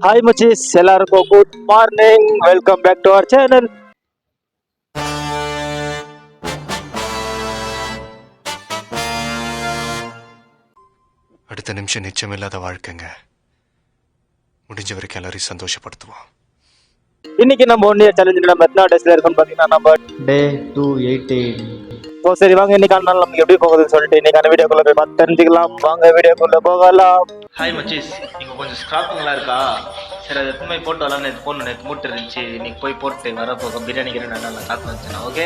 Hi Machis, எல்லாருக்கும் good morning. Welcome back to our channel. அடுத்த நிமிஷம் நிச்சயமில்லாத வாழ்க்கைங்க. முடிஞ்ச வரைக்கும் எல்லாரையும் சந்தோஷப்படுத்துவோம். இன்னைக்கு நம்ம ஒன் இயர் சேலஞ்சில் நம்ம எத்தனை டேஸ்ல இருக்கோம்னு பார்த்தீங்கன்னா நம்ம டே 218. ஸோ சரி வாங்க இன்னைக்கான நாள் நமக்கு எப்படி போகுதுன்னு சொல்லிட்டு இன்னைக்கான வீடியோக்குள்ள போய் பார்த்து தெரிஞ்சுக்கலாம். வாங்க வீடியோக்குள்ள போகலாம். ஹாய் மச்சீஸ், நீங்கள் கொஞ்சம் ஸ்க்ராப்பிங்லாம் இருக்கா? சரி அது எத்தனை போட்டு வரலாம். நேற்று போடணும், நேற்று மூட்டை இருந்துச்சு. இன்னைக்கு போய் போட்டு வரப்போ பிரியாணி கிட்ட நல்லா காத்து வந்துச்சுண்ணா. ஓகே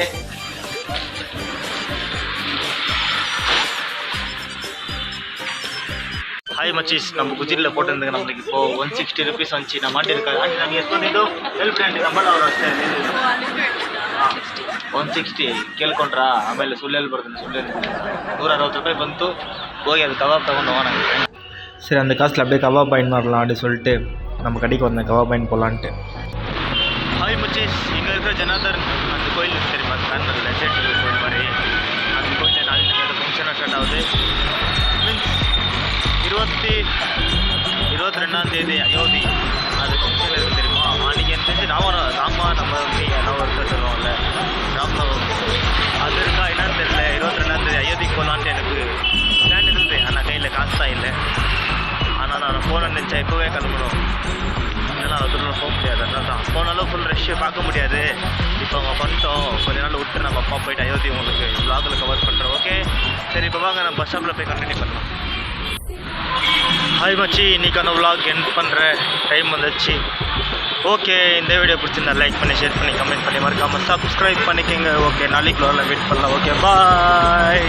ஹாய் மச்சீஸ், நம்ம குஜிரியில் போட்டிருந்தது நம்மளுக்கு இப்போ 160 rupees வந்துச்சு. நான் மாட்டிருக்கேன். ஆண்டி நாங்கள் ಎತ್ಕೊಂಡಿದ್ದು ಹೆಲ್ಪ್ ಆಂಟಿ ನಂಬಲ್ಲ ಅವರು ಅಷ್ಟೇ 160 ಕೇಳ್ಕೊಂಡ್ರಾ. ಆಮೇಲೆ ಸುಳ್ಳು ಬರ್ತೀನಿ, ಸುಳ್ಳು 160 ರೂಪಾಯಿ ಬಂತು. ಹೋಗಿ ಅದು ಕಬಾಬ್ ತೊಗೊಂಡು ಹೋಗೋಣ. சரி அந்த காசில் அப்படியே கபாப் பாயிண்ட் மாறலாம் அப்படின்னு சொல்லிட்டு நம்ம கடைக்கு வந்தேன் கபாப் பாயிண்ட் போகலான்ட்டு. ஹாய் மச்சீஸ், இங்கே இருக்கிற ஜனார்தன் அந்த கோயில் இருக்கு தெரியுமா? கர்னல் லெஜெண்ட் கோயில் மாதிரி அந்த கோயிலில் நாளைக்கு ஃபங்க்ஷனாக ஸ்டார்ட் ஆகுது. மீன்ஸ் 22ஆம் தேதி அயோத்தி அது ஃபங்க்ஷன் இருக்குது தெரியுமா? அன்றைக்கி எனக்கு தெரிஞ்சு ராமா நம்ம எல்லாம் ஒரு சொல்லுவோம்ல ராம்நவமி அது இருக்கா என்னன்னு தெரியல. 22ஆம் தேதி அயோத்திக்கு போகலான்ட்டு எனக்கு பிளான் இருந்தது. ஆனால் கையில் காசு தான் இல்லை. ஆனால் நான் போனேன்னு நினச்சேன் இப்போவே கிளம்பணும். ஏன்னா அதுல போக முடியாது. அதனால தான் போனாலும் ஃபுல் ரஷ்ஷு பார்க்க முடியாது. இப்போ அவங்க பண்ணிட்டோம், கொஞ்ச நாள் விட்டு நம்ம அப்பா போயிட்டு அயோத்தி உங்களுக்கு விளாகில் கவர் பண்ணுறோம். ஓகே சரி இப்போ வாங்க நம்ம பஸ் ஸ்டாப்பில் போய் கண்டினியூ பண்ணலாம். ஹாய் மச்சி, இன்றைக்கான விளாக் எண்ட் பண்ணுற டைம் வந்துச்சு. ஓகே இந்த வீடியோ பிடிச்சிருந்தா லைக் பண்ணி ஷேர் பண்ணி கமெண்ட் பண்ணி மறக்காமல் சப்ஸ்கிரைப் பண்ணிக்கோங்க. ஓகே நாளைக்கு வெயிட் பண்ணலாம். Okay bye.